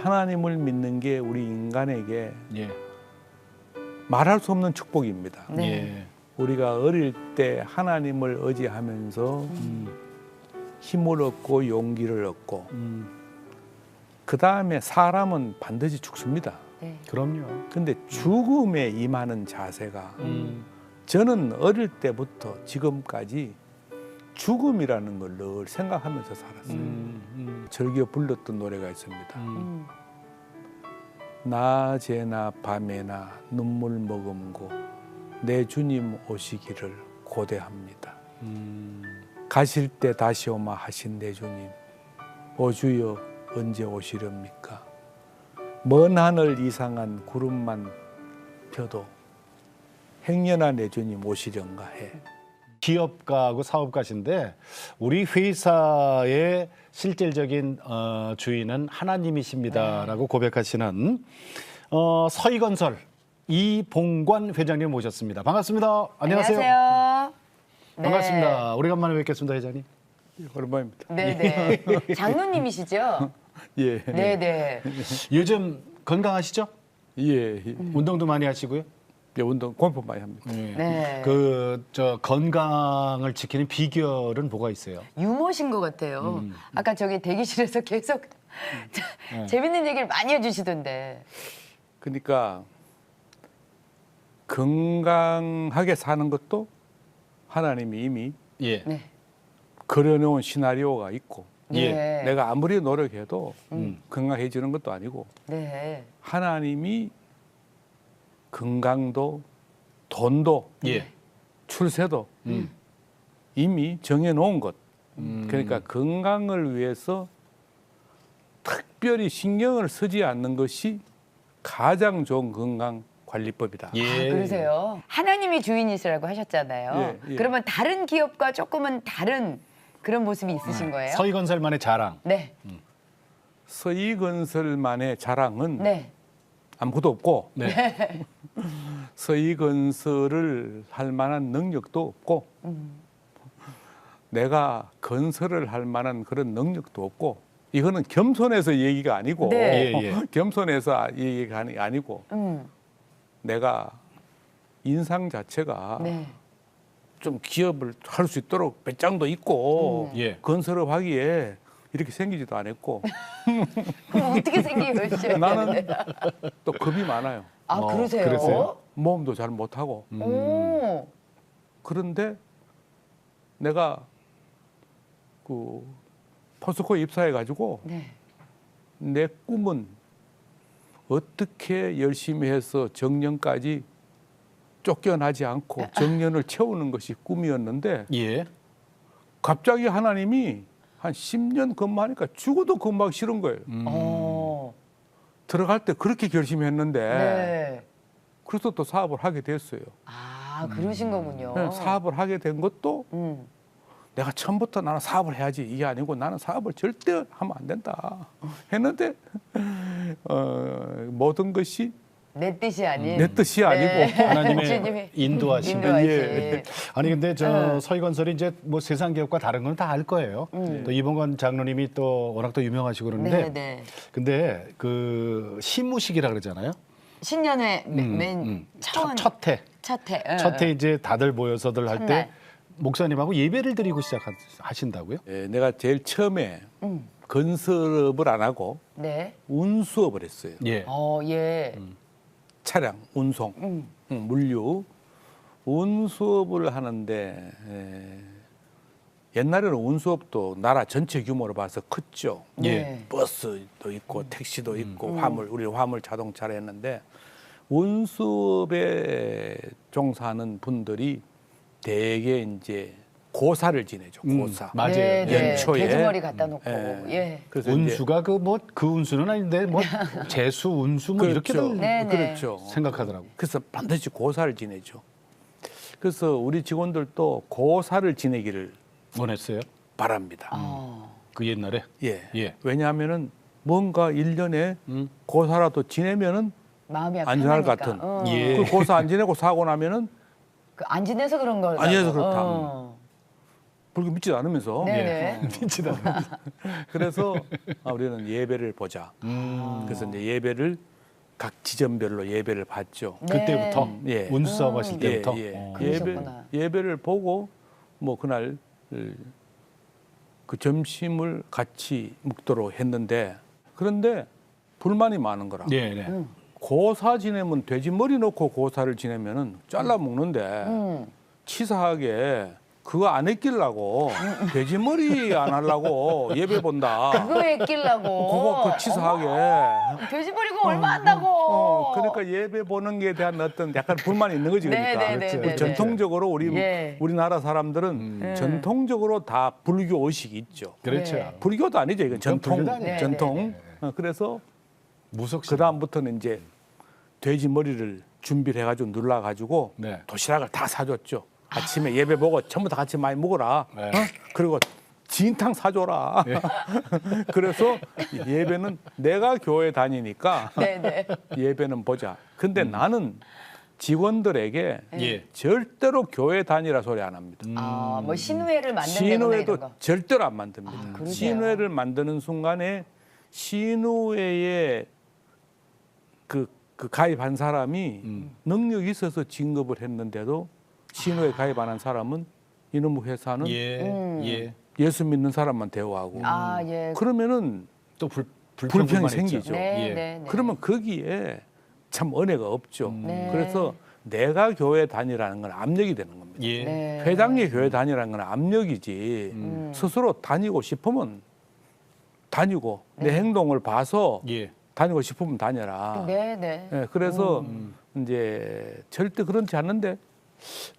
하나님을 믿는 게 우리 인간에게 예. 말할 수 없는 축복입니다. 네. 예. 우리가 어릴 때 하나님을 의지하면서 힘을 얻고 용기를 얻고 그 다음에 사람은 반드시 죽습니다. 네. 그럼요. 근데 죽음에 임하는 자세가 저는 어릴 때부터 지금까지 죽음이라는 걸 늘 생각하면서 살았어요. 즐겨 불렀던 노래가 있습니다. 낮에나 밤에나 눈물 머금고 내 주님 오시기를 고대합니다. 가실 때 다시 오마 하신 내 주님, 오 주여 언제 오시렵니까? 먼 하늘 이상한 구름만 펴도 행여나 내 주님 오시련가 해. 기업가하고 사업가신데 우리 회사의 실질적인 주인은 하나님이십니다라고 고백하시는 서희건설 이봉관 회장님 모셨습니다. 반갑습니다. 안녕하세요. 안녕하세요. 네. 반갑습니다. 오래간만에 뵙겠습니다, 회장님. 오랜만입니다. 네네. 장로님이시죠? 예. 네네. 요즘 건강하시죠? 예. 운동도 많이 하시고요. 예, 운동 골프 많이 합니다. 네. 저 건강을 지키는 비결은 뭐가 있어요? 유머신 것 같아요. 아까 저기 대기실에서 계속 재밌는 얘기를 많이 해주시던데. 그러니까 건강하게 사는 것도 하나님이 이미 예. 네. 그려놓은 시나리오가 있고 예. 네. 내가 아무리 노력해도 건강해지는 것도 아니고 네. 하나님이 건강도 돈도 예. 출세도 이미 정해놓은 것. 그러니까 건강을 위해서 특별히 신경을 쓰지 않는 것이 가장 좋은 건강 관리법이다. 예. 아, 그러세요. 하나님이 주인이시라고 하셨잖아요. 예, 예. 그러면 다른 기업과 조금은 다른 그런 모습이 있으신 거예요? 서희건설만의 자랑. 네. 서희건설만의 자랑은 네. 아무것도 없고 네. 서희건설을 할 만한 능력도 없고 내가 건설을 할 만한 그런 능력도 없고 이거는 겸손해서 얘기가 아니고 네. 예, 예. 겸손해서 얘기가 아니고 내가 인상 자체가 네. 좀 기업을 할 수 있도록 배짱도 있고 예. 건설을 하기에 이렇게 생기지도 않았고 그럼 어떻게 생기셨어요? 나는 또 겁이 많아요. 아, 그러세요? 그러세요? 모험도 잘 못하고 오. 그런데 내가 그 포스코에 입사해가지고 네. 내 꿈은 어떻게 열심히 해서 정년까지 쫓겨나지 않고 정년을 채우는 것이 꿈이었는데 예. 갑자기 하나님이 한 10년 근무하니까 죽어도 근무하기 싫은 거예요. 어. 들어갈 때 그렇게 결심했는데 네. 그래서 또 사업을 하게 됐어요. 아, 그러신 거군요. 네, 사업을 하게 된 것도 음. 내가 처음부터 나는 사업을 해야지 이게 아니고 나는 사업을 절대 하면 안 된다 했는데 모든 것이 내 뜻이 아닌. 내 뜻이 아니고 네. 하나님의 주님이 인도하심. 인도하심. 예. 아니 근데 저 서희건설이 이제 뭐 세상 기업과 다른 건 다 알 거예요. 또 이봉관 장로님이 또 워낙 또 유명하시고 그러는데 네, 네. 근데 그 시무식이라 그러잖아요. 신년회 맨 처음 첫 해. 첫 해. 첫 해 이제 다들 모여서들 할 때 첫날. 목사님하고 예배를 드리고 시작하신다고요? 예, 내가 제일 처음에 건설업을 안 하고 네. 운수업을 했어요. 예. 예. 차량, 운송, 물류, 운수업을 하는데 옛날에는 운수업도 나라 전체 규모로 봐서 컸죠. 예. 네. 버스도 있고 택시도 있고 화물, 우리 화물 자동차를 했는데 운수업에 종사하는 분들이 대개 이제 고사를 지내죠. 고사. 맞아요. 네, 네. 연초에. 돼지머리 갖다 놓고. 예. 예. 그래서 이제 운수가 그 운수는 아닌데 뭐 재수, 운수 뭐 이렇게들 그렇죠. 네, 네. 그렇죠. 생각하더라고. 그래서 반드시 고사를 지내죠. 그래서 우리 직원들도 고사를 지내기를 원했어요. 바랍니다. 그 옛날에. 예. 예. 왜냐하면은 뭔가 1년에 고사라도 지내면은 마음이 안전할 것 편하니까. 같은. 예. 그 고사 안 지내고 사고 나면은 안 지내서 그런 걸. 안 지내서 그렇다. 불교 믿지도 않으면서 네네. 믿지도 않아요. 그래서 우리는 예배를 보자. 그래서 이제 예배를 각 지점별로 예배를 봤죠. 네. 그때부터 예. 운수 싸움 하실 때부터. 그러셨구나. 예배를 보고 뭐 그날 그 점심을 같이 먹도록 했는데 그런데 불만이 많은 거라. 네, 네. 고사 지내면 돼지 머리 넣고 고사를 지내면은 잘라 먹는데 치사하게 그거 안 했길라고 돼지 머리 안 하려고 예배 본다. 그거 했길라고. 그거 그 치사하게. 돼지머리가 얼마 한다고. 그러니까 예배 보는 게 대한 어떤 약간 불만이 있는 거지 그러니까. 네. 우리 전통적으로 예. 우리나라 사람들은 전통적으로 다 불교 의식이 있죠. 그렇죠. 네. 불교도 아니죠. 이건 전통. 불교도 아니에요. 전통. 그래서 무속 그 다음부터는 이제 돼지 머리를 준비를 해가지고 눌러가지고 네. 도시락을 다 사줬죠. 아침에 예배 보고 전부 다 같이 많이 먹어라. 네. 그리고 진탕 사줘라. 그래서 예배는 내가 교회 다니니까 네네. 예배는 보자. 근데 나는 직원들에게 예. 절대로 교회 다니라 소리 안 합니다. 뭐 신우회를 만든다거나 이런 신우회도 거. 절대로 안 만듭니다. 그러세요? 신우회를 만드는 순간에 신우회에 그 가입한 사람이 능력이 있어서 진급을 했는데도 신우회 가입하는 사람은 이놈의 회사는 예. 예수 믿는 사람만 대우하고 아 예. 그러면은 또 불평이 불평만 생기죠. 있죠. 네, 예. 네. 그러면 거기에 참 은혜가 없죠. 네. 그래서 내가 교회 다니라는 건 압력이 되는 겁니다. 예. 네. 회장이 교회 다니라는 건 압력이지 스스로 다니고 싶으면 다니고 내 행동을 봐서 예. 다니고 싶으면 다녀라. 네네. 예, 그래서 이제 절대 그렇지 않는데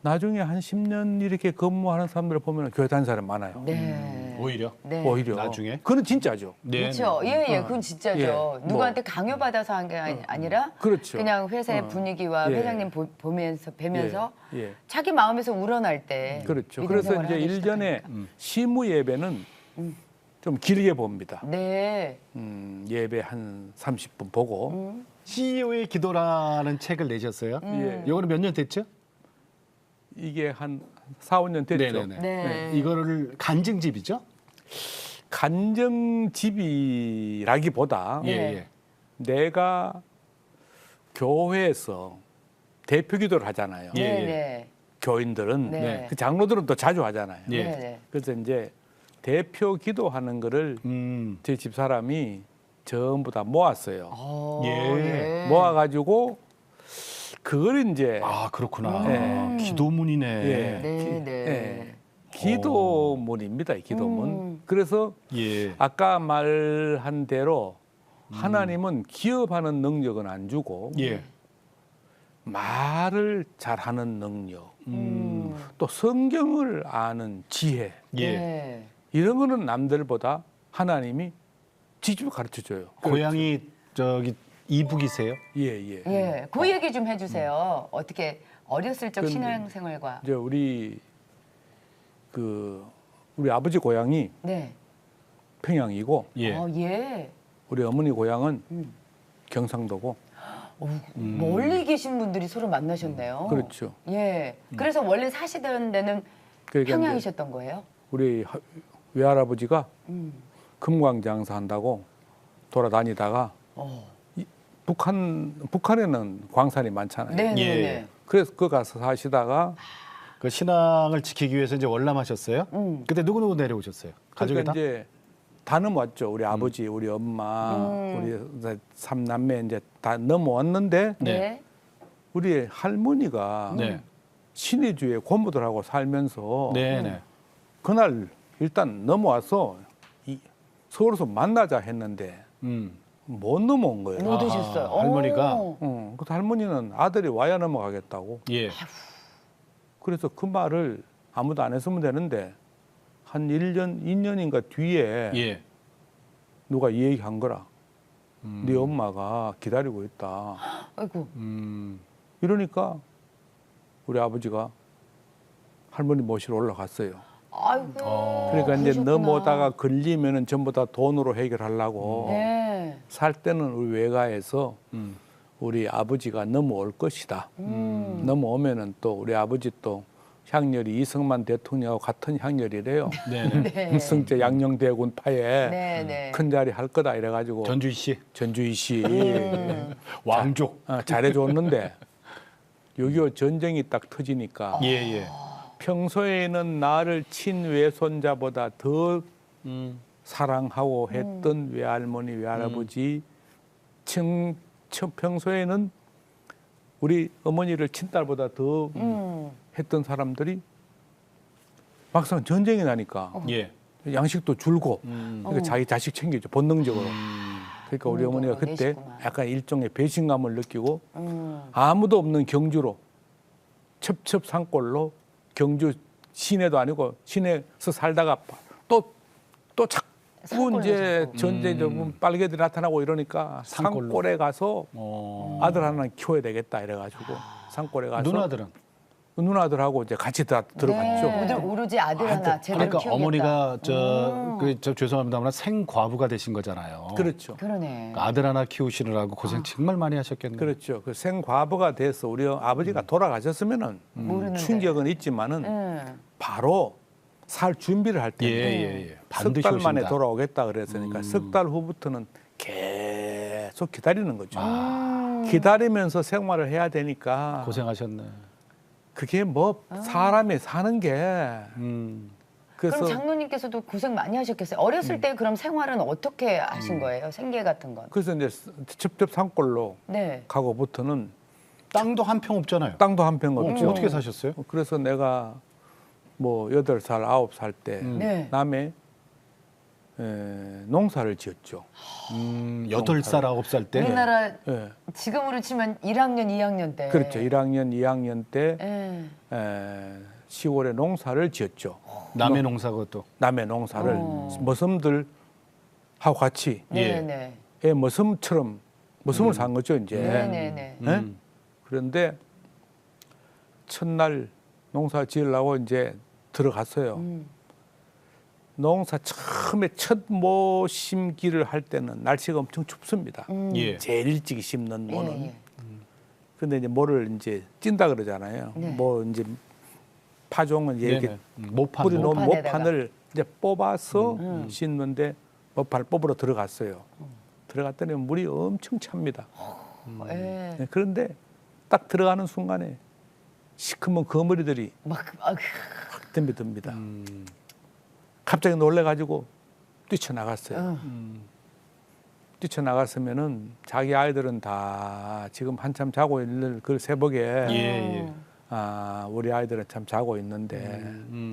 나중에 한 10년 이렇게 근무하는 사람들을 보면 교회 다니는 사람 많아요. 네. 오히려. 네. 오히려. 나중에? 그건 진짜죠. 네. 그렇죠. 예, 그건 진짜죠. 예, 뭐. 누구한테 강요받아서 한 게 아니라 그렇죠. 그냥 회사의 분위기와 예. 회장님 보면서 뵈면서 예, 예. 자기 마음에서 우러날 때 그렇죠. 믿음 그래서 생활을 이제 하기 일전에 시작하니까. 시무 예배는 좀 길게 봅니다. 네. 예배 한 30분 보고 CEO의 기도라는 책을 내셨어요. 예. 이거는 몇 년 됐죠? 이게 한 4, 5년 됐죠. 네네네. 네. 이거를 간증집이죠? 간정집이라기보다 예, 네. 예. 내가 교회에서 대표 기도를 하잖아요. 예, 네. 예. 네. 교인들은 네. 그 장로들은 또 자주 하잖아요. 예. 네. 네. 그래서 이제 대표 기도하는 거를 제 집사람이 전부 다 모았어요. 예. 모아가지고 그걸 이제 아, 그렇구나. 예. 기도문이네. 예. 네, 네. 예. 기도문입니다. 이 기도문. 그래서 예. 아까 말한 대로 하나님은 기업하는 능력은 안 주고 예. 말을 잘하는 능력, 또 성경을 아는 지혜 예. 네. 이런 거는 남들보다 하나님이 직접 가르쳐 줘요. 고향이 저기 이북이세요? 예, 예. 예. 그 얘기 좀 해주세요. 어떻게 어렸을 적 근데 신앙생활과. 이제 우리 아버지 고향이 네. 평양이고 예. 예. 우리 어머니 고향은 경상도고 멀리 계신 분들이 서로 만나셨네요. 그렇죠. 예. 그래서 원래 사시던 데는 그러니까 평양이셨던 거예요? 우리 외할아버지가 금광장사 한다고 돌아다니다가 북한에는 광산이 많잖아요. 네네네. 예. 그래서 그 가서 사시다가 그 신앙을 지키기 위해서 이제 월남하셨어요? 그때 누구 내려오셨어요? 가족이 그러니까 다? 이제 다 넘어왔죠. 우리 아버지, 우리 엄마, 우리 삼남매 이제 다 넘어왔는데 네. 네. 우리 할머니가 네. 신의주에 고모들하고 살면서 네, 네. 그날 일단 넘어와서 서울에서 만나자 했는데 못 넘어온 거예요. 못 오셨어요. 할머니가? 오. 그래서 할머니는 아들이 와야 넘어가겠다고. 예. 그래서 그 말을 아무도 안 했으면 되는데 한 1년, 2년인가 뒤에 예. 누가 이 얘기한 거라. 네 엄마가 기다리고 있다. 아이고. 이러니까 우리 아버지가 할머니 모시러 올라갔어요. 아이고. 그러니까 이제 그러셨구나. 넘어오다가 걸리면은 전부 다 돈으로 해결하려고 네. 살 때는 우리 외가에서 우리 아버지가 넘어올 것이다. 넘어오면은 또 우리 아버지 또 향렬이 이승만 대통령하고 같은 향렬이래요. 네. 네. 승제 양녕대군 파에 네, 네. 큰 자리 할 거다 이래가지고 전주희 씨 전주희 씨 왕족. 잘해줬는데 6.25 전쟁이 딱 터지니까 예. 평소에는 나를 친외손자보다 더 사랑하고 했던 외할머니, 외할아버지, 평소에는 우리 어머니를 친딸보다 더 했던 사람들이 막상 전쟁이 나니까 예. 양식도 줄고 그러니까 자기 자식 챙기죠 본능적으로. 그러니까 우리 어머니가 그때 내시구나. 약간 일종의 배신감을 느끼고 아무도 없는 경주로 첩첩산골로 경주 시내도 아니고 시내에서 살다가 또 자꾸 산골로 이제 자꾸. 전쟁 빨개들이 나타나고 이러니까 산골로. 산골에 가서 아들 하나 키워야 되겠다 이래가지고 산골에 가서 누나들하고 이제 같이 다 들어갔죠. 네. 오로지 아들 하나 제대로 그러니까 키우겠다. 어머니가 저 죄송합니다만 생과부가 되신 거잖아요. 그렇죠. 그러네. 그러니까 아들 하나 키우시느라고 고생 정말 많이 하셨겠네요. 그렇죠. 그 생과부가 돼서 우리 아버지가 돌아가셨으면은 모르는데. 충격은 있지만은 바로 살 준비를 할 텐데 예. 석 반드시 달 만에 오신다. 돌아오겠다 그랬으니까 석 달 후부터는 계속 기다리는 거죠. 기다리면서 생활을 해야 되니까 고생하셨네. 그게 뭐 사람이 사는 게 그래서 그럼 장로님께서도 고생 많이 하셨겠어요. 어렸을 때 그럼 생활은 어떻게 하신 거예요? 생계 같은 건? 그래서 이제 첩첩 산골로 네. 가고부터는 땅도 한 평 없잖아요. 땅도 한 평 없죠. 어떻게 사셨어요? 그래서 내가 뭐 8살, 9살 때 네. 남해 농사를 지었죠. 8살, 9살 때. 우리나라 예. 지금으로 치면 1학년, 2학년 때. 그렇죠. 1학년, 2학년 때 예. 시골에 농사를 지었죠. 남의 농사 그것도. 남해 농사를 머슴들 하고 같이 예. 네네. 애 머슴처럼 머슴을 산 거죠 이제. 네네네. 예? 그런데 첫날 농사 지으려고 이제 들어갔어요. 농사 처음에 첫 모 심기를 할 때는 날씨가 엄청 춥습니다. 예. 제일 일찍 심는 모는. 예. 근데 이제 모를 이제 찐다 그러잖아요. 네. 뭐 이제 파종은 이렇게 네네. 모판. 뿌리 놓은 모판에다가. 모판을 이제 뽑아서 심는데 모판을 뽑으러 들어갔어요. 들어갔더니 물이 엄청 찹니다. 예. 네, 그런데 딱 들어가는 순간에 시커먼 거머리들이 막 확 덤비듭니다. 갑자기 놀래가지고 뛰쳐나갔어요. 뛰쳐나갔으면은 자기 아이들은 다 지금 한참 자고 있는 그 새벽에 예. 우리 아이들은 참 자고 있는데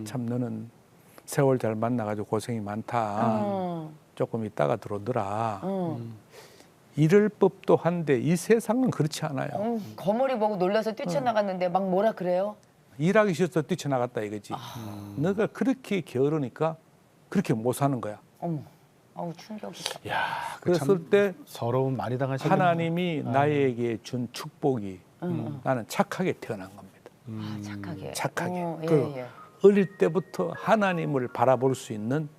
참 너는 세월 잘 만나가지고 고생이 많다. 조금 있다가 들어오더라. 이럴 법도 한데 이 세상은 그렇지 않아요. 거머리 보고 놀라서 뛰쳐나갔는데 막 뭐라 그래요? 일하기 싫어서 뛰쳐나갔다 이거지. 너가 그렇게 게으르니까 그렇게 못 사는 거야. 어머, 어우 충격이다. 야, 그랬을 때 서러움 많이 당하셨네요. 하나님이 나에게 준 축복이 나는 착하게 태어난 겁니다. 아, 착하게. 착하게. 예, 그 예. 어릴 때부터 하나님을 바라볼 수 있는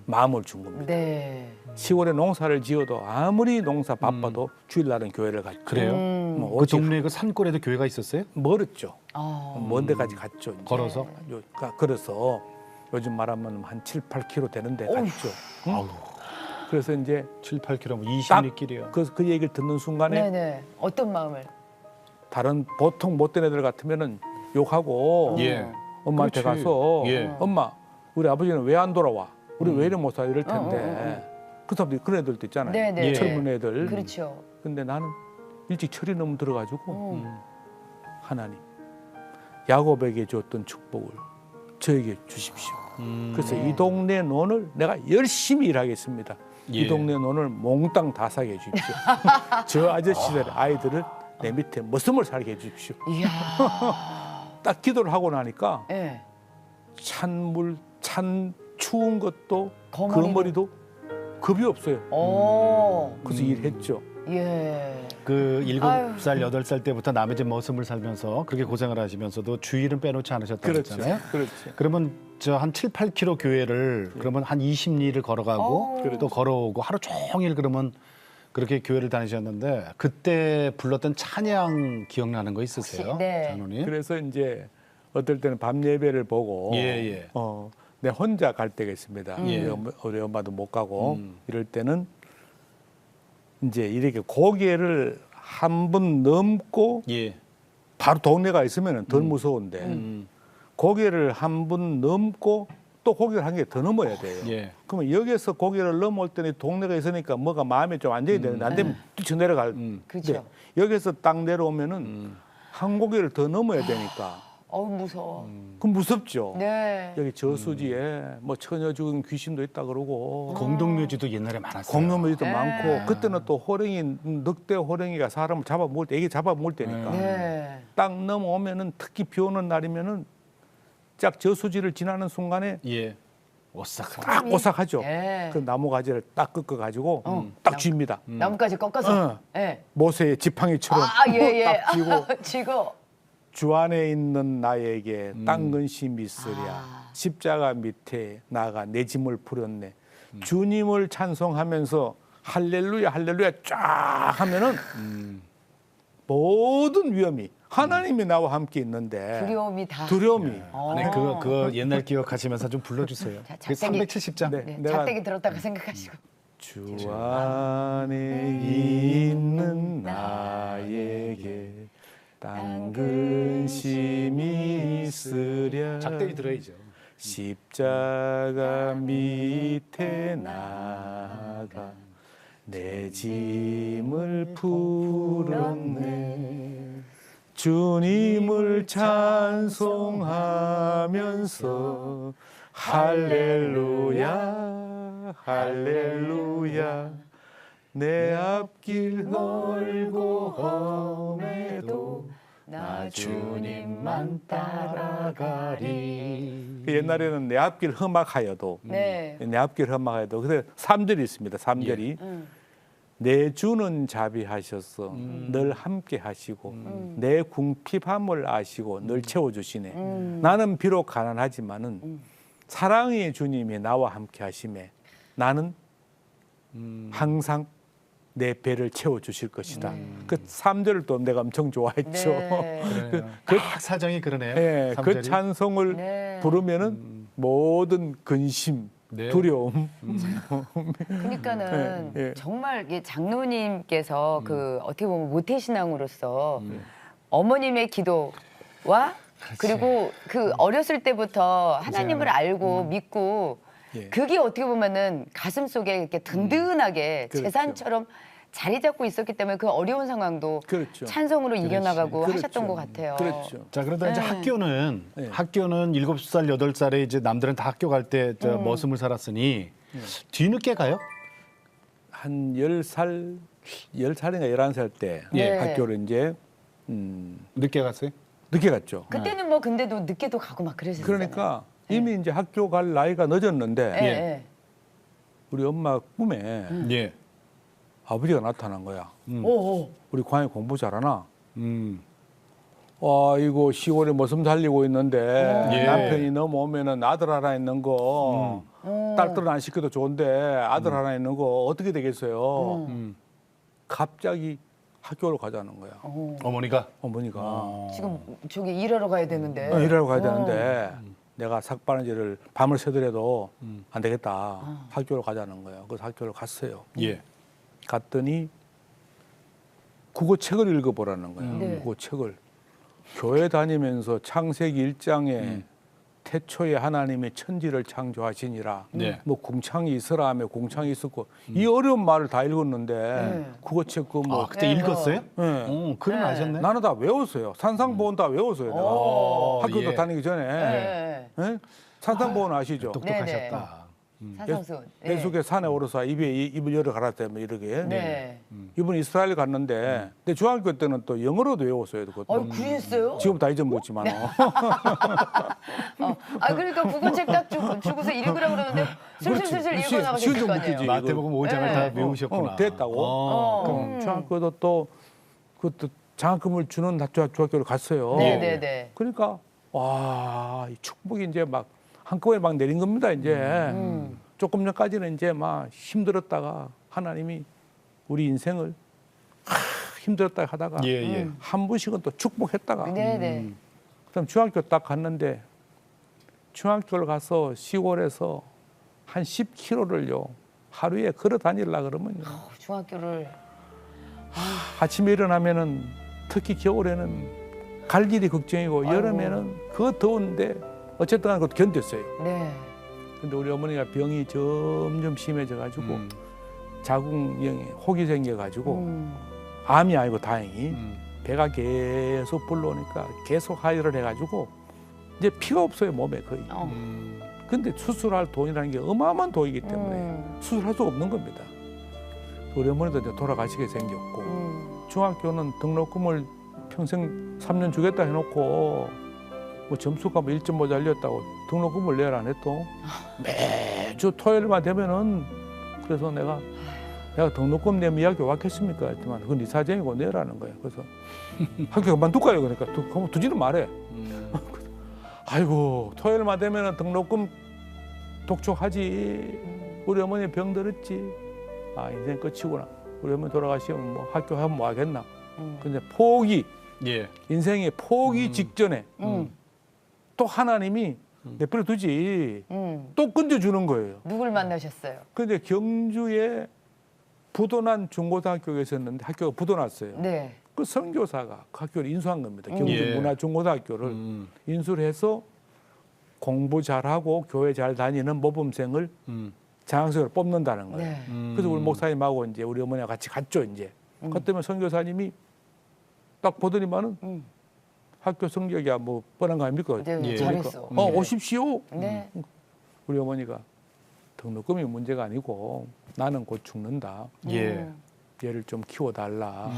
마음을 준 겁니다. 네. 시골에 농사를 지어도 아무리 농사 바빠도 주일날은 교회를 갔죠. 그래요? 뭐 그 오직 동네에 그 산골에도 교회가 있었어요? 멀었죠. 아, 먼 데까지 갔죠. 이제. 걸어서? 그래서 요즘 말하면 한 7, 8km 되는데 갔죠. 응? 그래서 이제 7, 8km, 딱 20리 길이요. 그 얘기를 듣는 순간에 네네. 어떤 마음을? 다른 보통 못된 애들 같으면은 욕하고 예. 엄마한테 그렇지. 가서 예. 엄마 우리 아버지는 왜 안 돌아와? 우리 왜 이래 못 사? 이럴 텐데 그 사람들이 그런 애들도 있잖아요. 네네. 예. 젊은 애들. 그렇죠. 근데 나는 일찍 철이 너무 들어가지고 하나님 야곱에게 줬던 축복을 저에게 주십시오. 그래서 이 동네 논을 내가 열심히 일하겠습니다. 예. 이 동네 논을 몽땅 다 사게 해주십시오. 저 아저씨들 아이들을 내 밑에 머슴을 살게 해주십시오. 이야. 딱 기도를 하고 나니까 예. 찬물, 추운 것도 거머리도. 거머리도 겁이 없어요. 오. 그래서 일했죠. 예. 그 아유. 7살, 8살 때부터 남의 집 머슴을 살면서 그렇게 고생을 하시면서도 주일은 빼놓지 않으셨다고 그렇죠. 했잖아요. 그렇죠. 그러면 저 한 7, 8km 교회를 그러면 한 20리를 걸어가고 그렇죠. 또 걸어오고 하루 종일 그러면 그렇게 교회를 다니셨는데 그때 불렀던 찬양 기억나는 거 있으세요? 혹시, 네. 장로님? 그래서 이제 어떨 때는 밤 예배를 보고 예. 내 혼자 갈 때가 있습니다. 예. 우리 엄마도 못 가고 이럴 때는 이제 이렇게 고개를 한 번 넘고 예. 바로 동네가 있으면 덜 무서운데 고개를 한 번 넘고 또 고개를 한 개 더 넘어야 돼요. 예. 그러면 여기서 고개를 넘어올 때는 동네가 있으니까 뭐가 마음에 좀 안정이 되는데 안 되면 뛰쳐 내려갈 그렇죠. 때 여기서 딱 내려오면은 한 고개를 더 넘어야 되니까 어우 무서워. 그럼 무섭죠. 네. 여기 저수지에 뭐 처녀 죽은 귀신도 있다 그러고 공동묘지도 옛날에 많았어요. 공룡물도 네. 많고 그때는 또 호랭이 늑대 호랭이가 사람을 잡아먹을 때 애기 잡아먹을 때니까 네. 딱 넘어오면은 특히 비 오는 날이면은 쫙 저수지를 지나는 순간에 예. 오싹. 딱 오싹하죠. 네. 그 나무 가지를 딱 꺾어 가지고 딱 쥡니다. 나뭇가지 꺾어서. 네. 모세의 지팡이처럼 예. 딱 쥐고 쥐고. 주 안에 있는 나에게 땅 근심이 있으랴 십자가 밑에 나가 내 짐을 풀었네. 주님을 찬송하면서 할렐루야 할렐루야 쫙 하면은 모든 위험이 하나님이 나와 함께 있는데 두려움이 다. 두려움이 네, 그거 옛날 기억하시면서 좀 불러주세요. 자, 그 작대기. 370장. 네. 네. 내가- 작대기 들었다가 생각하시고. 주 안에 있는 나에게 땅 근심이 있으랴 작대기 들어야죠. 십자가 밑에 나가 내 짐을 풀었네. 주님을 찬송하면서 할렐루야 할렐루야 내 앞길 헐고 험해도 나 주님만 따라가리. 옛날에는 내 앞길 험악하여도 네. 내 앞길 험악하여도 그래서 3절이 있습니다. 3절이 내 주는 자비하셔서 늘 함께 하시고 내 궁핍함을 아시고 늘 채워주시네. 나는 비록 가난하지만은 사랑의 주님이 나와 함께 하심에 나는 항상 내 배를 채워주실 것이다. 그 3절을 또 내가 엄청 좋아했죠. 네. 그 사정이 그러네요. 예, 그 3절이. 찬송을 네. 부르면은 모든 근심, 네. 두려움, 그러니까는 예. 정말 이게 장로님께서 그 어떻게 보면 모태신앙으로서 어머님의 기도와 그리고 그 어렸을 때부터 하나님을 알고 믿고 예. 그게 어떻게 보면은 가슴 속에 이렇게 든든하게 그렇죠. 재산처럼 자리 잡고 있었기 때문에 그 어려운 상황도 그렇죠. 찬송으로 이겨나가고 그렇죠. 하셨던 것 같아요. 그렇죠. 자, 그런데 이제 네. 학교는 네. 7살, 8살에 이제 남들은 다 학교 갈 때 머슴을 살았으니 뒤늦게 가요? 한 10살인가 11살 때 예. 학교를 이제 늦게 갔어요? 늦게 갔죠. 그때는 뭐 근데도 늦게도 가고 막 그러셨잖아요. 그러니까 이미 이제 학교 갈 나이가 늦었는데 예, 예. 우리 엄마 꿈에 예. 아버지가 나타난 거야. 오. 우리 광희 공부 잘하나? 음. 이거 시골에 머슴 살리고 있는데 예. 남편이 넘어오면은 아들 하나 있는 거 딸들은 안 시켜도 좋은데 아들 하나 있는 거 어떻게 되겠어요? 갑자기 학교를 가자는 거야. 어머니가 어머니가 지금 저기 일하러 가야 되는데. 일하러 가야 되는데 내가 삭바느질을 밤을 새더라도 안 되겠다. 학교를 가자는 거야. 그래서 학교를 갔어요. 예. 갔더니 국어책을 읽어보라는 거야. 네. 국어책을. 교회 다니면서 창세기 1장에 태초에 하나님이 천지를 창조하시니라. 네. 뭐 궁창이 있으라 하며 궁창이 있었고 이 어려운 말을 다 읽었는데 네. 국어책 그 뭐 그때 네, 읽었어요? 네. 그럼 네. 아셨네. 나는 다 외웠어요. 산상보원 다 외웠어요. 내가. 학교도 예. 다니기 전에. 네. 예? 산상보원 아시죠? 똑똑하셨다. 사상수. 계속해 산에 오르서 입을 열어 갈았다며 이렇게. 네. 이분 이스라엘 갔는데 근데 중학교 때는 또 영어로도 외웠어요. 그것도. 그러셨어요? 지금 다 잊어먹었지만. 그러니까 국어책 딱 주고서 읽으라고 그러는데 슬슬슬슬 읽어 나가셨을 시험 거 못 되지. 아니에요. 마태복음 5장을 네. 다 외우셨구나. 됐다고. 그럼 중학교도 또 그것도 장학금을 주는 중학교를 갔어요. 네네네. 그러니까 이 축복이 이제 막 한꺼번에 막 내린 겁니다. 이제 조금 전까지는 이제 막 힘들었다가 하나님이 우리 인생을 힘들었다 하다가 예, 예. 한 분씩은 또 축복했다가 네네. 그다음 중학교 딱 갔는데 중학교를 가서 시골에서 한 10km를요 하루에 걸어 다니려 그러면요 중학교를 아침에 일어나면은 특히 겨울에는 갈 길이 걱정이고 아이고. 여름에는 그 더운데 어쨌든 간에 그것도 견뎠어요. 네. 근데 우리 어머니가 병이 점점 심해져 가지고 자궁경에 혹이 생겨 가지고 암이 아니고 다행히 배가 계속 불러오니까 계속 하혈을 해 가지고 이제 피가 없어요 몸에 거의. 근데 수술할 돈이라는 게 어마어마한 돈이기 때문에 수술할 수 없는 겁니다. 우리 어머니도 이제 돌아가시게 생겼고 중학교는 등록금을 평생 3년 주겠다 해놓고 뭐 점수가 뭐 1점 모자랐다고 등록금을 내라 안 했도 매주 토요일만 되면은 그래서 내가 등록금 내면 이야기 왔겠습니까? 했더만 그건 네 사정이고 내라는 거예요. 그래서 학교 그만둘까요? 그러니까 그럼 두지는 말해. 아이고 토요일만 되면은 등록금 독촉하지. 우리 어머니 병 들었지. 아 인생 끝이구나. 우리 어머니 돌아가시면 뭐 학교 하면 뭐 하겠나. 근데 포기 예. 인생의 포기 직전에 또 하나님이 내버려 두지 또 건져주는 거예요. 누굴 만나셨어요? 근데 경주에 부도난 중고등학교에 있었는데 학교가 부도났어요. 네. 그 선교사가 그 학교를 인수한 겁니다. 경주 예. 문화중고등학교를 인수를 해서 공부 잘하고 교회 잘 다니는 모범생을 장학생으로 뽑는다는 거예요. 네. 그래서 우리 목사님하고 이제 우리 어머니가 같이 갔죠. 이제 그것 때문에 선교사님이 딱 보더니만은 학교 성적이야 뭐 뻔한 거 아닙니까? 네, 예. 잘했어. 오십시오. 네. 우리 어머니가 등록금이 문제가 아니고 나는 곧 죽는다. 예. 얘를 좀 키워달라.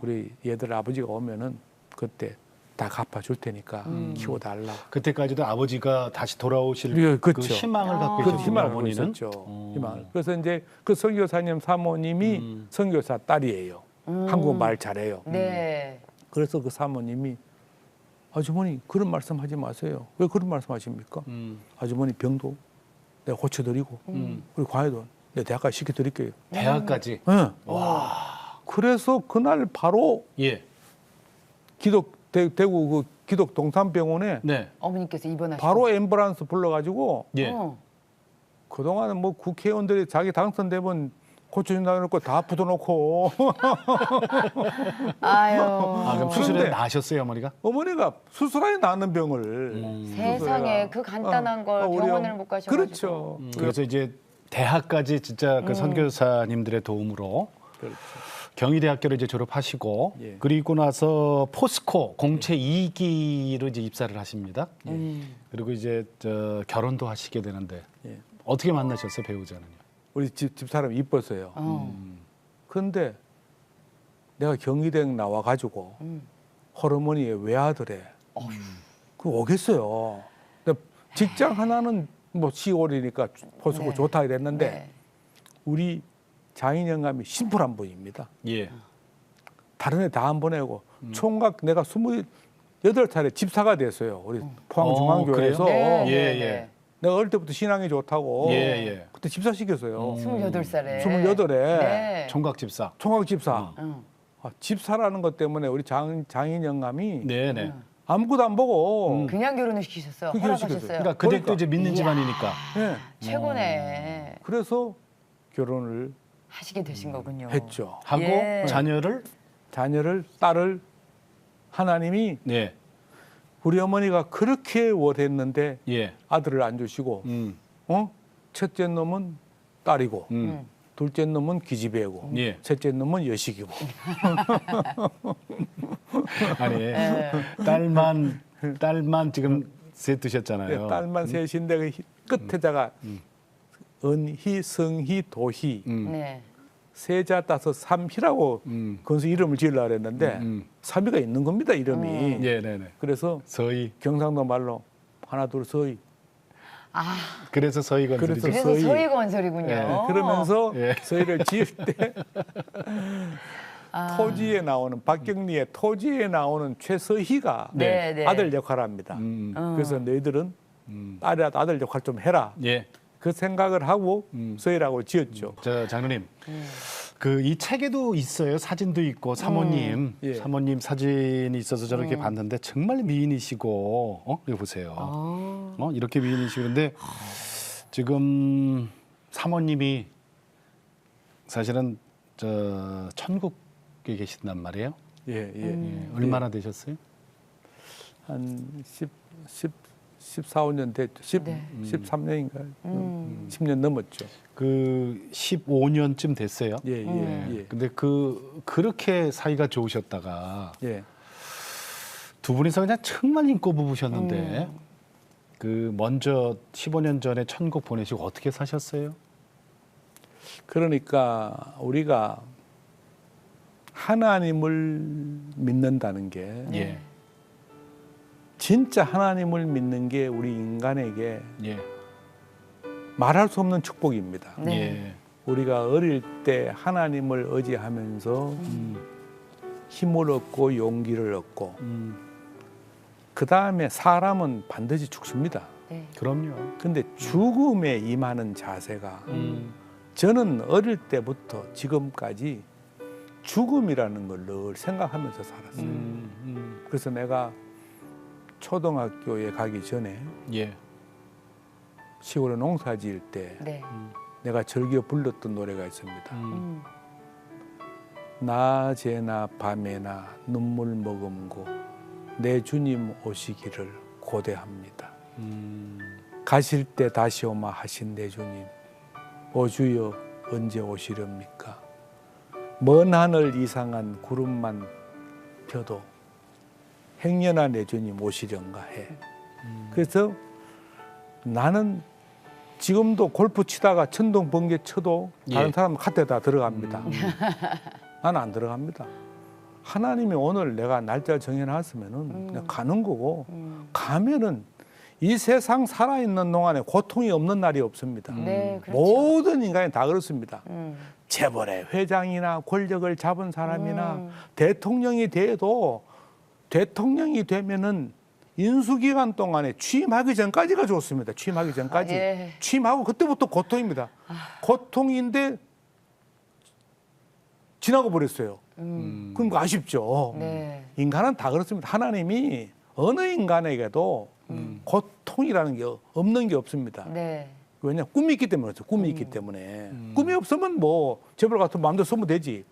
우리 얘들 아버지가 오면은 그때 다 갚아줄 테니까 키워달라. 그때까지도 아버지가 다시 돌아오실 예, 그 그렇죠. 희망을 갖고 그 계셨군요, 희망을 갖고 어머니는. 있었죠. 희망을. 그래서 이제 그 선교사님 사모님이 선교사 딸이에요. 한국말 잘해요. 네. 그래서 그 사모님이 아주머니 그런 말씀하지 마세요. 왜 그런 말씀하십니까? 아주머니 병도 내가 고쳐드리고 우리 과외도 내가 대학까지 시켜드릴게요. 대학까지. 네. 그래서 그날 바로 예. 대구 그 기독 동산병원에 네. 어머니께서 입원하시고. 바로 앰뷸런스 불러가지고 예. 그동안은 뭐 국회의원들이 자기 당선되면 고쳐준다고 해놓고 다 붙어놓고 아유. 아, 그럼 수술에 그런데 나셨어요, 어머니가? 어머니가 수술하에 낳는 병을 세상에 그 간단한 걸 우리 병원을 못 가셔가지고. 그렇죠. 그래서 이제 대학까지 진짜 그 선교사님들의 도움으로 그렇죠. 경희대학교를 이제 졸업하시고 예. 그리고 나서 포스코 공채 2기로 이제 입사를 하십니다. 그리고 이제 결혼도 하시게 되는데 예. 어떻게 만나셨어요, 배우자는요? 우리 집사람이 이뻤어요. 그런데 내가 경희대 나와가지고 호르몬이의 외아들에 그 오겠어요. 근데 직장 하나는 뭐 시골이니까 포스코 네. 좋다 이랬는데 네. 우리 장인 영감이 신분 한 분입니다. 예. 다른 애 다 안 보내고 총각 내가 28살에 집사가 됐어요. 우리 포항중앙교회에서 네, 네, 예, 네. 예. 내가 어릴 때부터 신앙이 좋다고 예, 예. 그때 집사 시켰어요. 28살에. 28에 네. 총각 집사. 총각 집사. 응. 집사라는 것 때문에 우리 장인 영감이 네, 네. 아무것도 안 보고 그냥 결혼을 시키셨어요. 그 허락하셨어요. 결혼시켰어요. 그러니까 그때 또 그러니까. 이제 믿는 이야. 집안이니까. 네. 최고네. 그래서 결혼을 하시게 되신 거군요. 했죠. 하고 예. 자녀를 자녀를 딸을 하나님이 네. 우리 어머니가 그렇게 원했는데 예. 아들을 안 주시고 첫째 놈은 딸이고 둘째 놈은 기집애고 예. 셋째 놈은 여식이고 아니 네. 딸만 지금 셋 두셨잖아요. 딸만 셋인데 그 끝에다가 은희, 성희, 도희 네. 세자 따서 삼희라고 건수 이름을 지으려고 했는데 삼희가 있는 겁니다 이름이. 예, 네, 네. 그래서 서희. 경상도 말로 하나 둘 서희. 아, 그래서 서희 건설이죠. 그래서 그래서 서희. 서희 건설이군요. 예, 그러면서 예. 서희를 지을 때 토지에 나오는 박경리의 토지에 나오는 최서희가 네, 네. 아들 역할을 합니다. 그래서 너희들은 딸이라도 아들 역할 좀 해라. 예. 그 생각을 하고 서희라고 지었죠. 저 장로님 그 이 책에도 있어요. 사진도 있고 사모님, 예. 사모님 사진이 있어서 저렇게 봤는데 정말 미인이시고, 이거 보세요. 이렇게 미인이시고 그런데 지금 사모님이 사실은 저 천국에 계신단 말이에요. 예, 예. 예. 얼마나 되셨어요? 한 14, 15년 됐죠. 13년인가요? 10년 넘었죠. 그 15년쯤 됐어요. 예, 예, 예. 근데 그렇게 사이가 좋으셨다가 예. 두 분이서 그냥 정말 인고 부부셨는데 그 먼저 15년 전에 천국 보내시고 어떻게 사셨어요? 그러니까 우리가 하나님을 믿는다는 게 예. 진짜 하나님을 믿는 게 우리 인간에게 예. 말할 수 없는 축복입니다. 네. 예. 우리가 어릴 때 하나님을 의지하면서 힘을 얻고 용기를 얻고 그 다음에 사람은 반드시 죽습니다. 네. 그럼요. 근데 죽음에 임하는 자세가 저는 어릴 때부터 지금까지 죽음이라는 걸 늘 생각하면서 살았어요. 그래서 내가 초등학교에 가기 전에 예. 시골에 농사 지을 때 네. 내가 즐겨 불렀던 노래가 있습니다. 음. 낮에나 밤에나 눈물 머금고 내 주님 오시기를 고대합니다. 가실 때 다시 오마 하신 내 주님 오 주여 언제 오시렵니까? 먼 하늘 이상한 구름만 펴도 행여나 내 주님 오시련가 해. 그래서 나는 지금도 골프 치다가 천둥 번개 쳐도 다른 예. 사람 갓에다 들어갑니다. 나는 안 들어갑니다. 하나님이 오늘 내가 날짜 정해놨으면은 내가 가는 거고 가면은 이 세상 살아있는 동안에 고통이 없는 날이 없습니다. 네, 그렇죠. 모든 인간이 다 그렇습니다. 재벌의 회장이나 권력을 잡은 사람이나 대통령이 돼도 대통령이 되면은 인수기간 동안에 취임하기 전까지가 좋습니다. 취임하기 전까지. 예. 취임하고 그때부터 고통입니다. 고통인데 지나고 버렸어요. 그럼 아쉽죠. 네. 인간은 다 그렇습니다. 하나님이 어느 인간에게도 고통이라는 게 없는 게 없습니다. 네. 왜냐 꿈이 있기 때문에 그렇죠. 꿈이 있기 때문에 꿈이 없으면 뭐 재벌 같은 마음대로 쓰면 되지.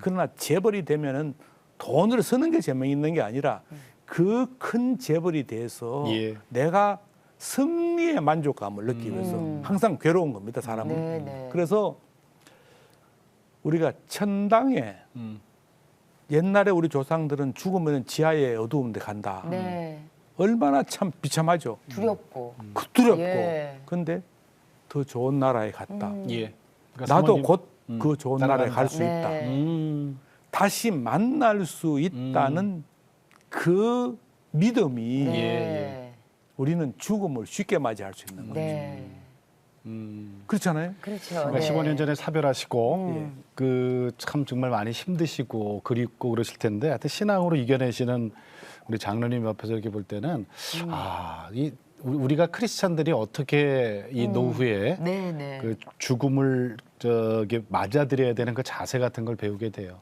그러나 재벌이 되면은 돈을 쓰는 게 재미있는 게 아니라 그 큰 재벌이 돼서 예. 내가 승리의 만족감을 느끼기 위해서 항상 괴로운 겁니다. 사람은. 네, 네. 그래서 우리가 천당에 옛날에 우리 조상들은 죽으면 지하에 어두운 데 간다. 네. 얼마나 참 비참하죠. 두렵고. 두렵고. 예. 근데 더 좋은 나라에 갔다. 예. 그러니까 나도 사모님- 곧 그 좋은 나라에 따라간다. 갈 수 네. 있다. 다시 만날 수 있다는 그 믿음이 네. 우리는 죽음을 쉽게 맞이할 수 있는 거죠. 네. 그렇잖아요. 그렇죠. 그러니까 네. 15년 전에 사별하시고 예. 그 참 정말 많이 힘드시고 그립고 그러실 텐데 하여튼 신앙으로 이겨내시는 우리 장로님 옆에서 이렇게 볼 때는 이 우리가 크리스찬들이 어떻게 이 노후에 네, 네. 그 죽음을 저기 맞아들여야 되는 그 자세 같은 걸 배우게 돼요.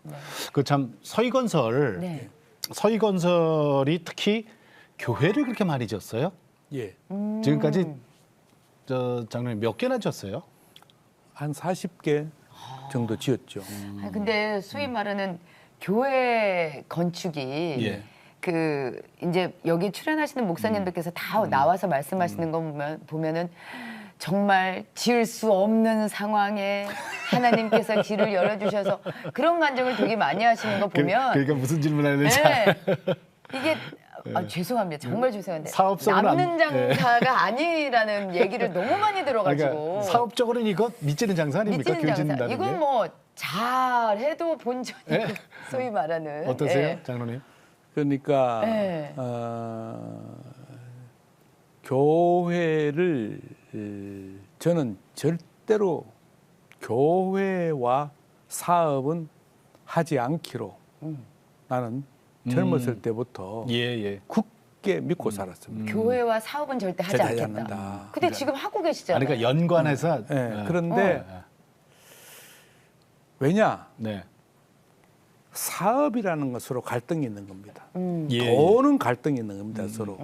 그 참 서희건설 네. 서희건설이 특히 교회를 그렇게 많이 지었어요? 예. 지금까지 저 장로님 몇 개나 지었어요? 한 40개 정도 지었죠. 아니, 근데 소위 말하는 교회 건축이 예. 그 이제 여기 출연하시는 목사님들께서 다 나와서 말씀하시는 거 보면은 정말 지을 수 없는 상황에 하나님께서 길을 열어주셔서 그런 간증을 되게 많이 하시는 거 보면 그러니까 무슨 질문을 하는지 네. 이게 죄송합니다. 정말 죄송한데 사업성은 남는 장사가 아니라는 얘기를 너무 많이 들어가지고 그러니까 사업적으로는 이거 믿지는 장사 아닙니까? 미치는 장사. 교진다는 이건 게. 뭐 잘해도 본전이고 예? 소위 말하는 어떠세요, 예. 장로님? 그러니까 네. 교회를 저는 절대로 교회와 사업은 하지 않기로 나는 젊었을 때부터 예. 굳게 믿고 살았습니다. 교회와 사업은 절대 하지 절대 하지 않겠다. 않는다. 근데 지금 하고 아니, 계시잖아요. 그러니까 연관해서 예, 그런데 왜냐? 네. 사업이라는 것으로 갈등이 있는 겁니다. 예. 돈은 갈등이 있는 겁니다, 서로.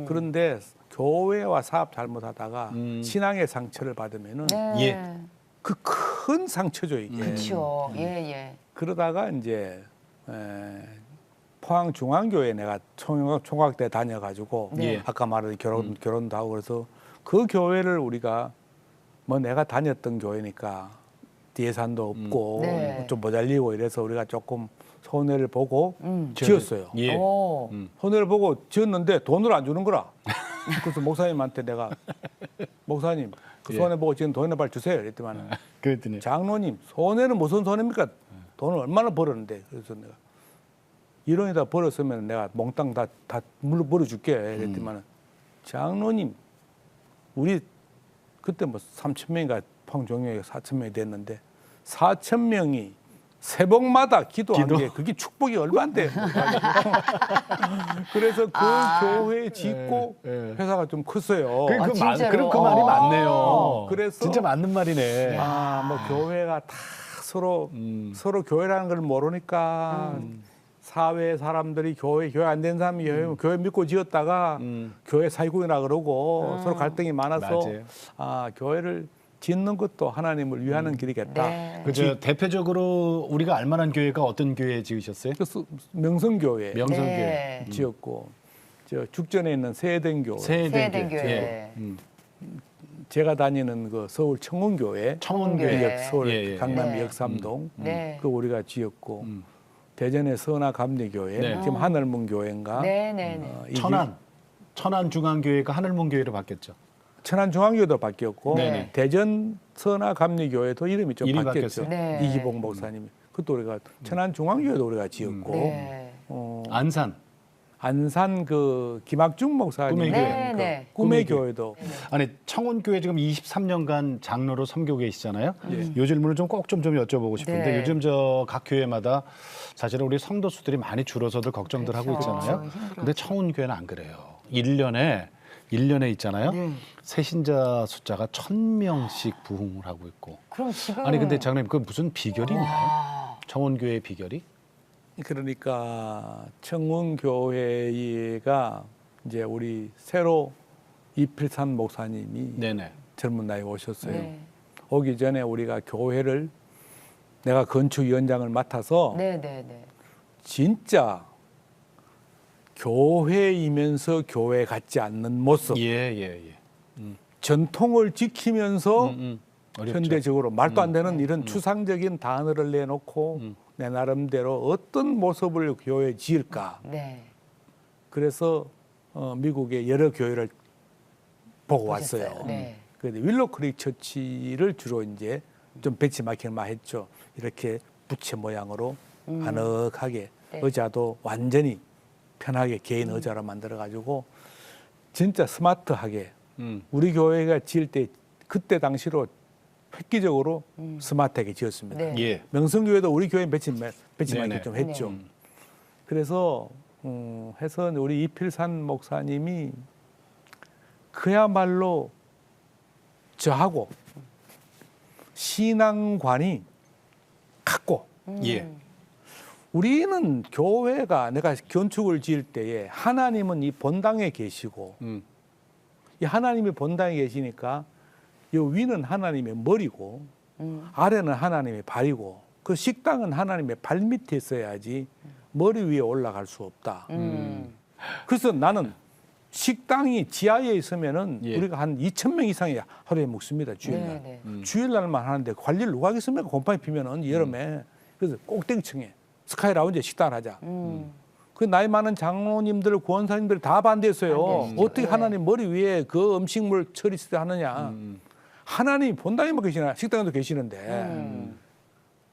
그런데 교회와 사업 잘못하다가 신앙의 상처를 받으면은 네. 예. 그 큰 상처죠, 이게. 그렇죠. 예, 예. 그러다가 이제 포항 중앙교회 내가 총각 때 다녀가지고 네. 아까 말한 결혼도 하고 그래서 그 교회를 우리가 뭐 내가 다녔던 교회니까 예산도 없고 네. 좀 모자리고 이래서 우리가 조금 손해를 보고 지었어요. 예. 오. 손해를 보고 지었는데 돈을 안 주는 거라. 그래서 목사님한테 내가 목사님 그 손해 보고 지금 돈을 빨리 주세요. 이랬더만 그랬더니 장로님 손해는 무슨 손해입니까? 돈을 얼마나 벌었는데 그래서 내가 1원이다 벌었으면 내가 몽땅 다 물로 벌어줄게. 이랬더만 장로님 우리 그때 뭐 3,000명인가 평종역에 4,000명이 됐는데 4,000명이 새벽마다 기도한 게 그게 축복이 얼마인데. 그래서 그 교회 짓고 예. 회사가 좀 컸어요. 진짜로? 그럼 그 말이 맞네요. 그래서 진짜 맞는 말이네. 뭐 교회가 다 서로 교회라는 걸 모르니까 사회 사람들이 교회 안 된 사람이 교회 믿고 지었다가 교회 사기꾼이라 그러고 서로 갈등이 많아서 맞아요. 교회를 짓는 것도 하나님을 위하는 길이겠다. 네. 그죠. 대표적으로 우리가 알만한 교회가 어떤 교회 지으셨어요? 그래서 명성교회 명성교회. 네. 지었고 저 죽전에 있는 세den교회, 세den교회. 예. 제가 다니는 그 서울 청운교회, 청운교회. 서울 예, 예. 강남 네. 역삼동 네. 그 우리가 지었고 대전의 선화감리교회, 네. 지금 하늘문교회인가, 네, 네, 네. 천안 중앙교회가 하늘문교회로 바뀌었죠. 천안중앙교회도 바뀌었고 네. 대전 선화감리교회도 이름이 좀 이름이 바뀌었죠. 바뀌었어요? 네. 이기봉 목사님이 그것도 우리가 천안중앙교회도 우리가 지었고 네. 안산. 안산 그 김학중 목사님 꿈의 네, 그 네. 꿈의 교회도 아니 청운교회 지금 23년간 장로로 섬기고 계시잖아요. 요 질문을 좀 꼭 좀 여쭤보고 싶은데 네. 요즘 저 각 교회마다 사실은 우리 성도 수들이 많이 줄어서들 걱정들 하고 그렇죠. 있잖아요. 힘들어요. 근데 청운교회는 안 그래요. 1년에 있잖아요. 네. 새신자 숫자가 1,000명씩 부흥을 하고 있고. 그럼 지금 아니 근데 장로님 그 무슨 비결이 있나요? 청운교회의 비결이? 그러니까 청운교회가 이제 우리 새로 이필산 목사님이 네네. 젊은 나이에 오셨어요. 네. 오기 전에 우리가 교회를 내가 건축위원장을 맡아서 네, 네, 네. 진짜 교회이면서 교회 같지 않는 모습, 예. 전통을 지키면서 어렵죠. 현대적으로 말도 안 되는 이런 추상적인 단어를 내놓고 내 나름대로 어떤 모습을 교회에 지을까. 네. 그래서 미국의 여러 교회를 보고 보셨어요. 왔어요. 네. 그런데 윌로 크릭 처치를 주로 이제 좀 벤치마킹을 많이 했죠. 이렇게 부채 모양으로 아늑하게 네. 의자도 완전히 편하게 개인 의자로 만들어 가지고 진짜 스마트하게 우리 교회가 지을 때 그때 당시로 획기적으로 스마트하게 지었습니다. 네. 예. 명성교회도 우리 교회 벤치마킹 네네. 좀 했죠. 그래서 해서 우리 이필산 목사님이 그야말로 저하고 신앙관이 같고 예. 우리는 교회가 내가 건축을 지을 때에 하나님은 이 본당에 계시고 이 하나님이 본당에 계시니까 이 위는 하나님의 머리고 아래는 하나님의 발이고 그 식당은 하나님의 발 밑에 있어야지 머리 위에 올라갈 수 없다. 그래서 나는 식당이 지하에 있으면은 예. 우리가 한 2,000명 이상이 하루에 먹습니다. 주일날. 네, 주일날만 하는데 관리를 누가 하겠습니까? 곰팡이 피면은 여름에. 그래서 꼭대기층에 스카이 라운지에 식당을 하자. 그 나이 많은 장로님들, 구원사님들이 다 반대했어요. 반대했죠. 어떻게 네. 하나님 머리 위에 그 음식물 처리스 하느냐. 하나님 본당에만 계시나 식당에도 계시는데.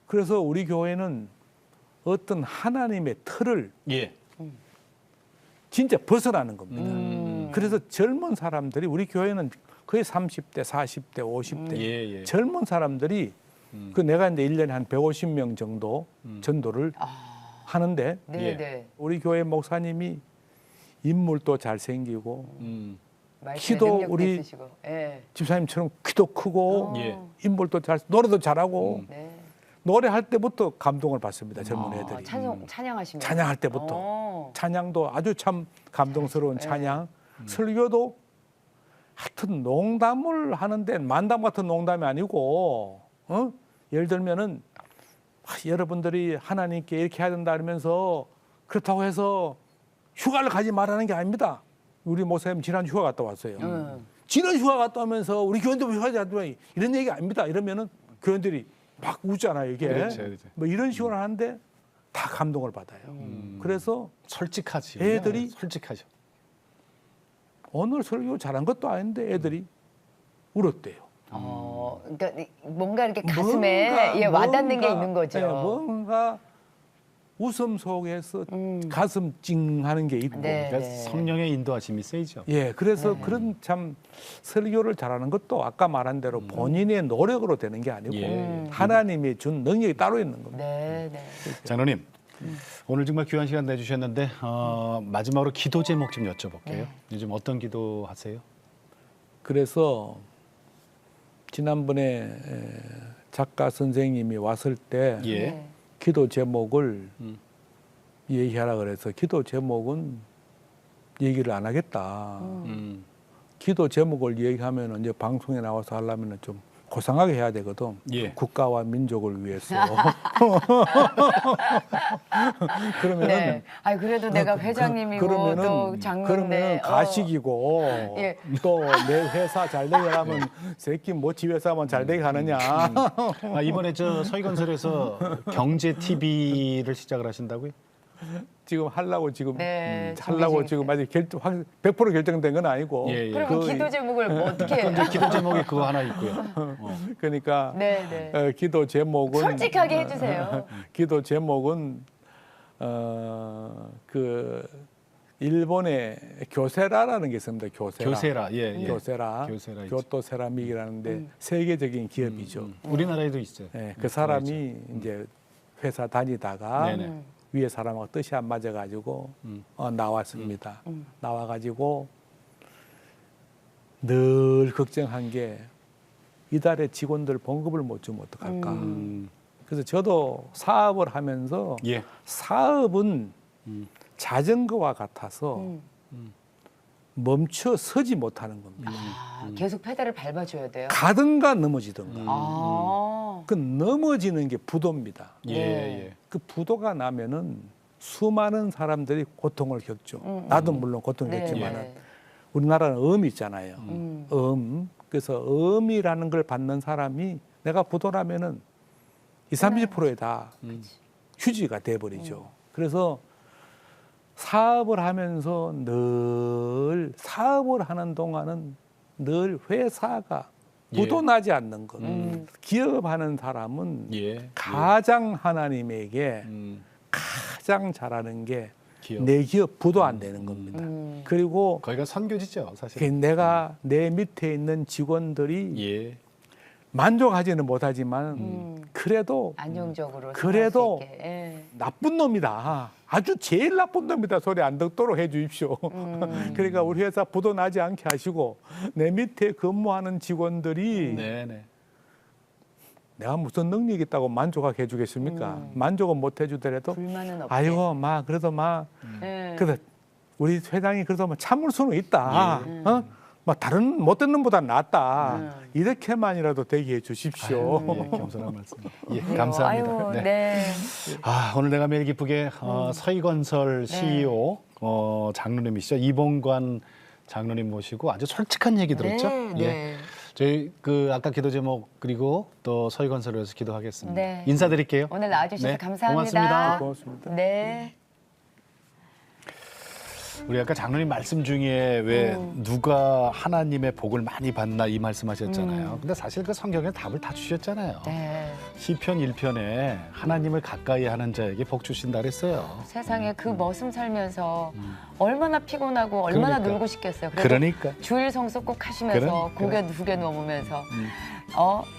그래서 우리 교회는 어떤 하나님의 틀을 예. 진짜 벗어나는 겁니다. 그래서 젊은 사람들이 우리 교회는 거의 30대, 40대, 50대 예. 젊은 사람들이 그 내가 이제 1년에 한 150명 정도 전도를 하는데 네, 예. 네. 우리 교회 목사님이 인물도 잘생기고 말씀에 키도 능력도 우리 있으시고. 예. 집사님처럼 키도 크고 예. 인물도 잘 노래도 잘하고 네. 노래할 때부터 감동을 받습니다. 젊은 애들이. 찬양하시면 찬양할 때부터. 찬양도 아주 참 감동스러운 찬양. 설교도 하여튼 농담을 하는데 만담 같은 농담이 아니고 예를 들면은 여러분들이 하나님께 이렇게 해야 된다 그러면서 그렇다고 해서 휴가를 가지 말라는 게 아닙니다. 우리 목사님 지난 휴가 갔다 왔어요. 지난 휴가 갔다 오면서 우리 교인들 휴가 가지 않지만 이런 얘기 아닙니다. 이러면은 교인들이 막 웃잖아요. 이게 그렇죠. 뭐 이런 식으로 하는데 다 감동을 받아요. 그래서 솔직하지. 애들이 솔직하죠. 오늘 설교 잘한 것도 아닌데 애들이 울었대요. 그러니까 뭔가 이렇게 가슴에 와닿는 게 있는 거죠. 뭔가 웃음 속에서 가슴 찡하는 게 있고. 네. 그러니까 성령의 인도하심이 세죠. 예, 그래서 그런 참 설교를 잘하는 것도 아까 말한 대로 본인의 노력으로 되는 게 아니고 하나님이 준 능력이 따로 있는 겁니다. 네, 네. 장로님, 오늘 정말 귀한 시간 내주셨는데 마지막으로 기도 제목 좀 여쭤볼게요. 요즘 어떤 기도 하세요? 그래서 지난번에 작가 선생님이 왔을 때 예. 기도 제목을 얘기하라 그래서 기도 제목은 얘기를 안 하겠다. 기도 제목을 얘기하면 이제 방송에 나와서 하려면 좀 고상하게 해야 되거든. 예. 국가와 민족을 위해서. 그러면은 네. 아니 그래도 내가 회장님이고 또 장로인데 그러면 가식이고 예. 또 내 회사 잘 되게 하면 새끼 뭐 지 회사만 잘 되게 하느냐. 이번에 저 서희건설에서 경제 TV를 시작을 하신다고요? 지금 하려고 지금 네, 하려고 준비 지금 아직 100% 결정된 건 아니고. 예, 예. 그럼 기도 제목을 뭐 어떻게 해요? 이제 기도 제목이 그거 하나 있고요. 그러니까 네, 네. 기도 제목은 솔직하게 해주세요. 기도 제목은 그 일본의 교세라라는 게 있습니다. 교세라. 교세라, 예, 예. 교세라. 교세라 있죠. 교토 세라믹이라는데 세계적인 기업이죠. 우리나라에도 있어요. 네, 그 사람이 이제 회사 다니다가 네네. 위에 사람하고 뜻이 안 맞아가지고 나왔습니다. 나와가지고 늘 걱정한 게 이달에 직원들 봉급을 못 주면 어떡할까. 그래서 저도 사업을 하면서 예. 사업은 자전거와 같아서 멈춰 서지 못하는 겁니다. 계속 페달을 밟아줘야 돼요. 가든가 넘어지든가. 아, 그 넘어지는 게 부도입니다. 예, 네. 예. 그 부도가 나면은 수많은 사람들이 고통을 겪죠. 나도 물론 고통을 네, 겪지만은 네. 우리나라는 음이 있잖아요. 그래서 음이라는 걸 받는 사람이 내가 부도라면은 20-30%에 다 휴지가 돼버리죠. 그래서 사업을 하면서 늘 사업을 하는 동안은 늘 회사가 예. 부도나지 않는 것. 기업하는 사람은 예. 가장 하나님에게 가장 잘하는 게 내 기업 부도 안 되는 겁니다. 그리고 거기가 선교지죠, 사실. 내가 내 밑에 있는 직원들이 예. 만족하지는 못하지만 그래도 안정적으로 그래도 생각할 수 있게. 예. 나쁜 놈이다. 아주 제일 나쁜 놈이다 소리 안 듣도록 해주십시오. 그러니까 우리 회사 부도 나지 않게 하시고 내 밑에 근무하는 직원들이 네네. 내가 무슨 능력이 있다고 만족하게 해주겠습니까? 만족은 못 해주더라도 불만은 없게. 아이고 그래도 예. 그래도 우리 회장이 그래도 참을 수는 있다. 다른 못된 놈보다 낫다. 이렇게만이라도 되게 해주십시오. 예, 겸손한 말씀. 예, 감사합니다. 아유, 네. 네. 오늘 내가 매일 기쁘게 서희건설 CEO 장로님이시죠. 이봉관 장로님 모시고 아주 솔직한 얘기 들었죠. 네, 예. 네. 저희 아까 기도 제목 그리고 또 서희건설을 위해서 기도하겠습니다. 네. 인사드릴게요. 오늘 나와주셔서 네, 감사합니다. 고맙습니다. 네. 우리 아까 장로님 말씀 중에 왜 누가 하나님의 복을 많이 받나 이 말씀하셨잖아요. 근데 사실 그 성경에 답을 다 주셨잖아요. 네. 시편 1편에 하나님을 가까이 하는 자에게 복 주신다 그랬어요. 세상에 그 머슴 살면서 얼마나 피곤하고 얼마나 그러니까. 놀고 싶겠어요. 그래도 그러니까. 주일 성수 꼭 하시면서 그래. 고개 두 개 넘으면서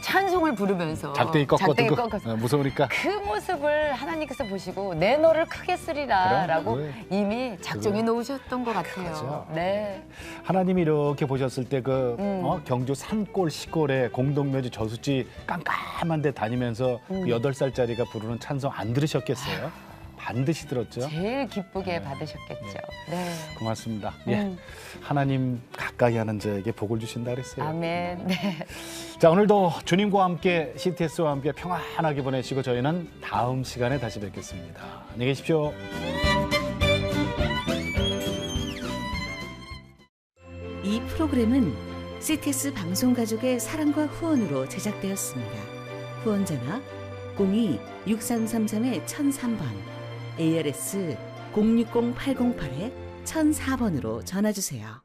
찬송을 부르면서 작대기 작대기 꺾어두고 꺾어서 무서우니까. 그 모습을 하나님께서 보시고 내 너를 크게 쓰리라라고 그래. 이미 작정해 놓으셨던 것 같아요. 그거죠. 네. 하나님이 이렇게 보셨을 때 경주 산골 시골에 공동묘지 저수지 깜깜한 데 다니면서 그 8살짜리가 부르는 찬송 안 들으셨겠어요? 반드시 들었죠. 제일 기쁘게 받으셨겠죠. 네. 고맙습니다. 예. 하나님 가까이 하는 자에게 복을 주신다 그랬어요. 아멘. 네. 자, 오늘도 주님과 함께 CTS와 함께 평안하게 보내시고 저희는 다음 시간에 다시 뵙겠습니다. 안녕히 계십시오. 이 프로그램은 CTS 방송가족의 사랑과 후원으로 제작되었습니다. 후원 전화 02-6333-1003번, ARS 060-808-1004번으로 전화주세요.